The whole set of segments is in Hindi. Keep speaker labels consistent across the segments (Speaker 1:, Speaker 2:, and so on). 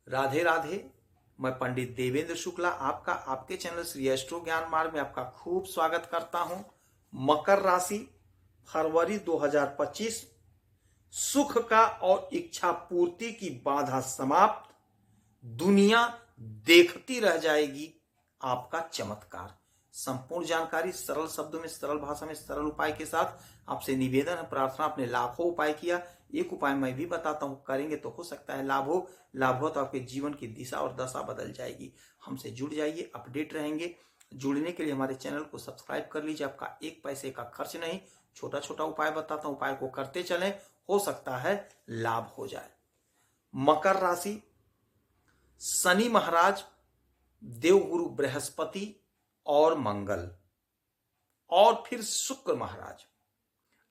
Speaker 1: राधे राधे। मैं पंडित देवेंद्र शुक्ला आपका आपके चैनल श्री एस्ट्रो ज्ञान मार्ग में आपका खूब स्वागत करता हूं। मकर राशि, फरवरी 2025। सुख का और इच्छा पूर्ति की बाधा समाप्त। दुनिया देखती रह जाएगी आपका चमत्कार। संपूर्ण जानकारी सरल शब्दों में, सरल भाषा में, सरल उपाय के साथ आपसे निवेदन है, प्रार्थना। आपने लाखों उपाय किया, एक उपाय मैं भी बताता हूं, करेंगे तो हो सकता है लाभ हो। लाभ हो तो आपके जीवन की दिशा और दशा बदल जाएगी। हमसे जुड़ जाइए, अपडेट रहेंगे। जुड़ने के लिए हमारे चैनल को सब्सक्राइब कर लीजिए। आपका एक पैसे का खर्च नहीं, छोटा छोटा उपाय बताता हूं, उपाय को करते चलें, हो सकता है लाभ हो जाए। मकर राशि, शनि महाराज, देवगुरु बृहस्पति और मंगल और फिर शुक्र महाराज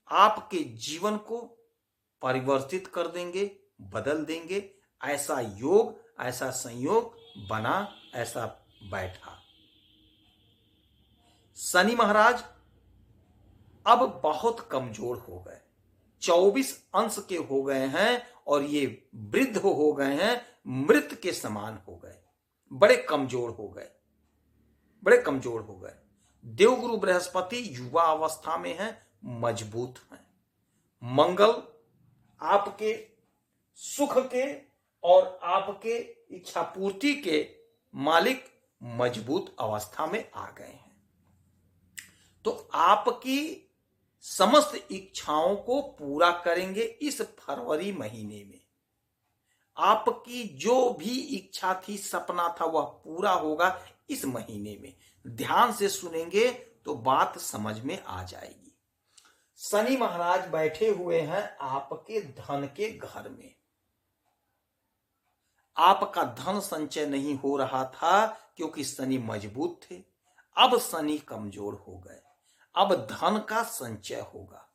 Speaker 1: आपके जीवन को परिवर्तित कर देंगे, बदल देंगे। ऐसा योग, ऐसा संयोग बना, ऐसा बैठा। शनि महाराज अब बहुत कमजोर हो गए, 24 अंश के हो गए हैं और ये वृद्ध हो गए हैं, मृत के समान हो गए, बड़े कमजोर हो गए, बड़े कमजोर हो गए। देवगुरु बृहस्पति युवा अवस्था में है, मजबूत हैं। मंगल आपके सुख के और आपके इच्छा पूर्ति के मालिक मजबूत अवस्था में आ गए हैं। तो आपकी समस्त इच्छाओं को पूरा करेंगे इस फरवरी महीने में। आपकी जो भी इच्छा थी, सपना था, वह पूरा होगा इस महीने में। ध्यान से सुनेंगे तो बात समझ में आ जाएगी। शनि महाराज बैठे हुए हैं आपके धन के घर में। आपका धन संचय नहीं हो रहा था क्योंकि शनि मजबूत थे। अब शनि कमजोर हो गए, अब धन का संचय होगा,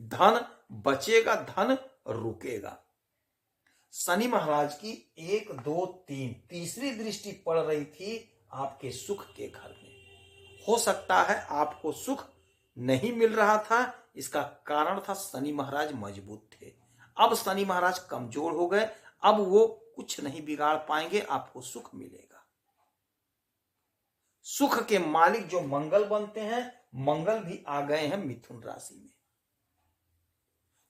Speaker 1: धन बचेगा, धन रुकेगा। शनि महाराज की 1, 2, 3 तीसरी दृष्टि पड़ रही थी आपके सुख के घर में। हो सकता है आपको सुख नहीं मिल रहा था, इसका कारण था शनि महाराज मजबूत थे। अब शनि महाराज कमजोर हो गए, अब वो कुछ नहीं बिगाड़ पाएंगे, आपको सुख मिलेगा। सुख के मालिक जो मंगल बनते हैं, मंगल भी आ गए हैं मिथुन राशि में।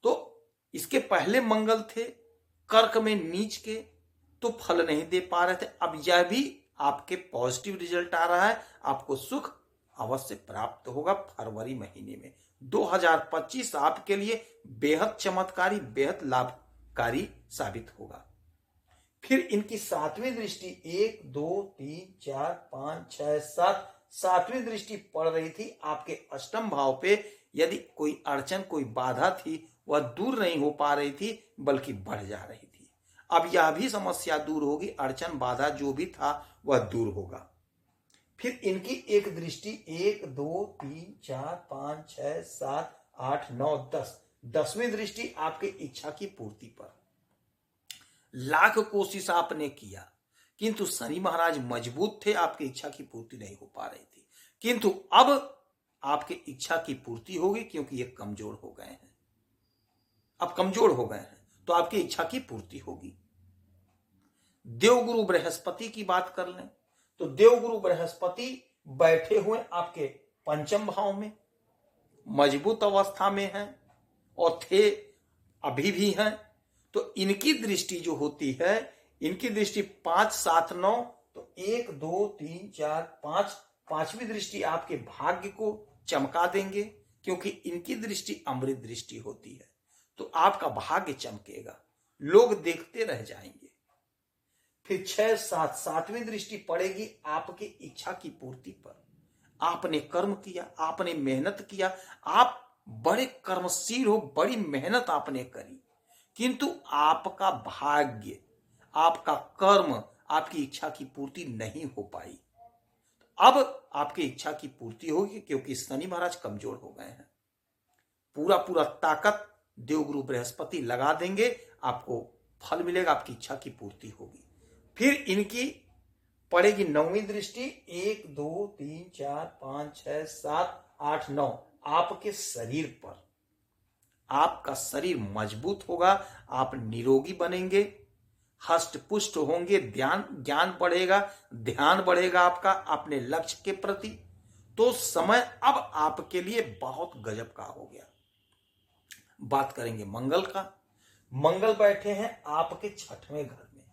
Speaker 1: तो इसके पहले मंगल थे कर्क में नीच के, तो फल नहीं दे पा रहे थे। अब यह भी आपके पॉजिटिव रिजल्ट आ रहा है, आपको सुख अवश्य प्राप्त होगा फरवरी महीने में। 2025 आपके लिए बेहद चमत्कारी, बेहद लाभकारी साबित होगा। फिर इनकी 7वीं दृष्टि 1, 2, 3, 4, 5, 6, 7 7वीं दृष्टि पड़ रही थी आपके अष्टम भाव पे। यदि कोई अड़चन, कोई बाधा थी, वह दूर नहीं हो पा रही थी, बल्कि बढ़ जा रही थी। अब यह भी समस्या दूर होगी, अड़चन बाधा जो भी था वह दूर होगा। फिर इनकी एक दृष्टि 1, 2, 3, 4, 5, 6, 7, 8, 9, 10 10वीं दृष्टि आपके इच्छा की पूर्ति पर। लाख कोशिश आपने किया किंतु शनि महाराज मजबूत थे, आपकी इच्छा की पूर्ति नहीं हो पा रही थी, किंतु अब आपकी इच्छा की पूर्ति होगी क्योंकि ये कमजोर हो गए हैं। अब कमजोर हो गए हैं तो आपकी इच्छा की पूर्ति होगी। देवगुरु बृहस्पति की बात कर लें तो देवगुरु बृहस्पति बैठे हुए आपके पंचम भाव में, मजबूत अवस्था में हैं और थे, अभी भी हैं। तो इनकी दृष्टि जो होती है, इनकी दृष्टि 5, 7, 9, तो 1, 2, 3, 4, 5 5वीं दृष्टि आपके भाग्य को चमका देंगे क्योंकि इनकी दृष्टि अमृत दृष्टि होती है। तो आपका भाग्य चमकेगा, लोग देखते रह जाएंगे। फिर 6, 7 7वीं दृष्टि पड़ेगी आपकी इच्छा की पूर्ति पर। आपने कर्म किया, आपने मेहनत किया, आप बड़े कर्मशील हो, बड़ी मेहनत आपने करी, किंतु आपका भाग्य, आपका कर्म, आपकी इच्छा की पूर्ति नहीं हो पाई। अब आपकी इच्छा की पूर्ति होगी क्योंकि शनि महाराज कमजोर हो गए हैं। पूरा पूरा ताकत देवगुरु बृहस्पति लगा देंगे, आपको फल मिलेगा, आपकी इच्छा की पूर्ति होगी। फिर इनकी पड़ेगी 9वीं दृष्टि 1, 2, 3, 4, 5, 6, 7, 8, 9 आपके शरीर पर। आपका शरीर मजबूत होगा, आप निरोगी बनेंगे, हष्ट पुष्ट होंगे, ज्ञान बढ़ेगा, ध्यान बढ़ेगा आपका अपने लक्ष्य के प्रति। तो समय अब आपके लिए बहुत गजब का हो गया। बात करेंगे मंगल का। मंगल बैठे हैं आपके 6वें घर में।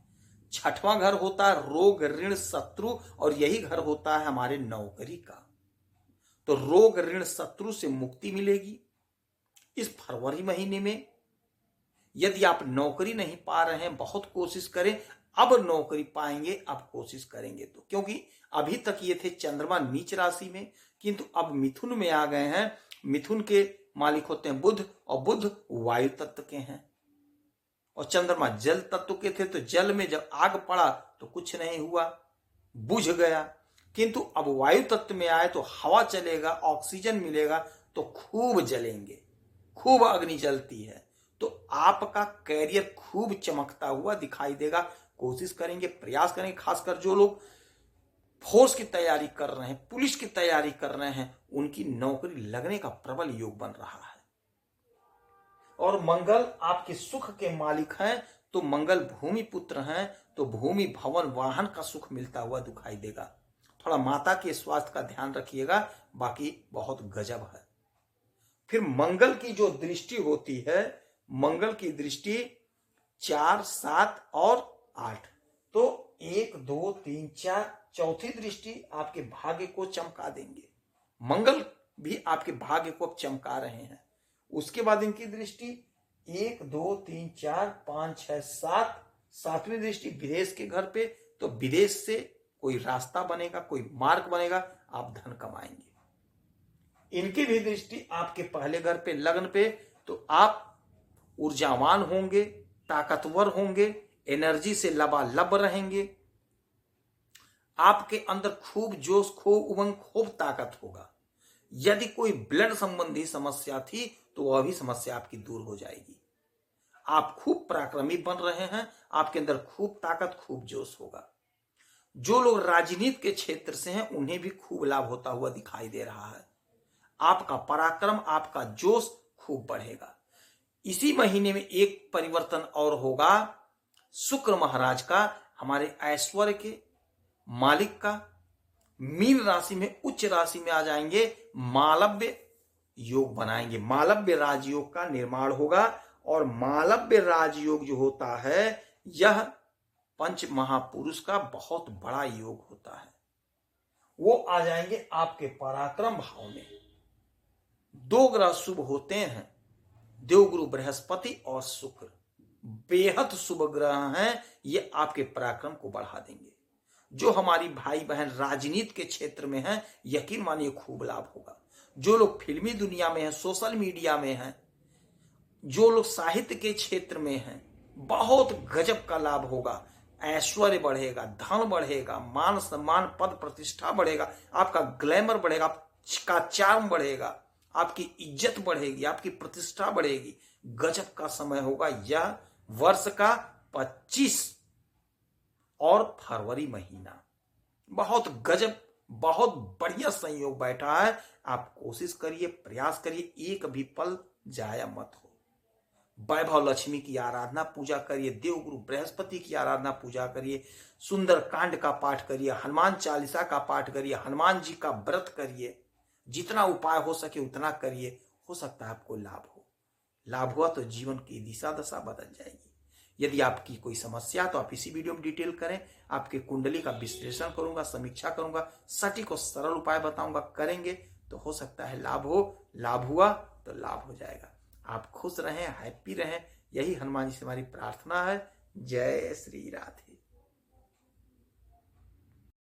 Speaker 1: 6वां घर होता है रोग ऋण शत्रु, और यही घर होता है हमारे नौकरी का। तो रोग ऋण शत्रु से मुक्ति मिलेगी इस फरवरी महीने में। यदि आप नौकरी नहीं पा रहे हैं, बहुत कोशिश करें, अब नौकरी पाएंगे, अब कोशिश करेंगे तो। क्योंकि अभी तक ये थे चंद्रमा नीच राशि में, किंतु अब मिथुन में आ गए हैं। मिथुन के मालिक होते हैं बुध, और बुध वायु तत्व के हैं, और चंद्रमा जल तत्व के थे। तो जल में जब आग पड़ा तो कुछ नहीं हुआ, बुझ गया। किंतु अब वायु तत्व में आए तो हवा चलेगा, ऑक्सीजन मिलेगा, तो खूब जलेंगे, खूब अग्नि जलती है। तो आपका कैरियर खूब चमकता हुआ दिखाई देगा। कोशिश करेंगे, प्रयास करेंगे। खासकर जो लोग फोर्स की तैयारी कर रहे हैं, पुलिस की तैयारी कर रहे हैं, उनकी नौकरी लगने का प्रबल योग बन रहा है। और मंगल आपके सुख के मालिक हैं, तो मंगल भूमि पुत्र हैं, तो भूमि भवन वाहन का सुख मिलता हुआ दिखाई देगा। थोड़ा माता के स्वास्थ्य का ध्यान रखिएगा, बाकी बहुत गजब है। फिर मंगल की जो दृष्टि होती है, मंगल की दृष्टि 4, 7 और 8, तो 1, 2, 3, 4 चौथी दृष्टि आपके भाग्य को चमका देंगे। मंगल भी आपके भाग्य को अब चमका रहे हैं। उसके बाद इनकी दृष्टि 1, 2, 3, 4, 5, 6, 7, 7वीं दृष्टि विदेश के घर पे। तो विदेश से कोई रास्ता बनेगा, कोई मार्ग बनेगा, आप धन कमाएंगे। इनकी भी दृष्टि आपके पहले घर पे, लग्न पे, तो आप ऊर्जावान होंगे, ताकतवर होंगे, एनर्जी से लबालब रहेंगे। आपके अंदर खूब जोश, खूब उमंग, खूब ताकत होगा। यदि कोई ब्लड संबंधी समस्या थी तो वह भी समस्या आपकी दूर हो जाएगी। आप खूब पराक्रमी बन रहे हैं, आपके अंदर खूब ताकत, खूब जोश होगा। जो लोग राजनीति के क्षेत्र से हैं उन्हें भी खूब लाभ होता हुआ दिखाई दे रहा है। आपका पराक्रम, आपका जोश खूब बढ़ेगा। इसी महीने में एक परिवर्तन और होगा, शुक्र महाराज का, हमारे ऐश्वर्य के मालिक का, मीन राशि में उच्च राशि में आ जाएंगे, मालव्य योग बनाएंगे। मालव्य राजयोग का निर्माण होगा। और मालव्य राजयोग जो होता है, यह पंच महापुरुष का बहुत बड़ा योग होता है। वो आ जाएंगे आपके पराक्रम भाव में। 2 ग्रह शुभ होते हैं, देवगुरु बृहस्पति और शुक्र, बेहद शुभ ग्रह हैं। ये आपके पराक्रम को बढ़ा देंगे। जो हमारी भाई बहन राजनीति के क्षेत्र में हैं, यकीन मानिए खूब लाभ होगा। जो लोग फिल्मी दुनिया में हैं, सोशल मीडिया में हैं, जो लोग साहित्य के क्षेत्र में हैं, बहुत गजब का लाभ होगा। ऐश्वर्य बढ़ेगा, धन बढ़ेगा, मान सम्मान, पद प्रतिष्ठा बढ़ेगा, आपका ग्लैमर बढ़ेगा, आपका चार्म बढ़ेगा, आपकी इज्जत बढ़ेगी, आपकी प्रतिष्ठा बढ़ेगी। गजब का समय होगा यह वर्ष का 25 और फरवरी महीना। बहुत गजब, बहुत बढ़िया संयोग बैठा है। आप कोशिश करिए, प्रयास करिए, एक भी पल जाया मत हो। वैभव लक्ष्मी की आराधना पूजा करिए, देवगुरु बृहस्पति की आराधना पूजा करिए, सुंदर कांड का पाठ करिए, हनुमान चालीसा का पाठ करिए, हनुमान जी का व्रत करिए। जितना उपाय हो सके उतना करिए, हो सकता है आपको लाभ हो। लाभ हुआ तो जीवन की दिशा दशा बदल जाएगी। यदि आपकी कोई समस्या तो आप इसी वीडियो में डिटेल करें। आपके कुंडली का विश्लेषण करूंगा, समीक्षा करूंगा, सटीक और सरल उपाय बताऊंगा। करेंगे तो हो सकता है लाभ हो। लाभ हुआ तो लाभ हो जाएगा। आप खुश रहें, हैप्पी रहें, यही हनुमान जी से हमारी प्रार्थना है। जय श्री राधे।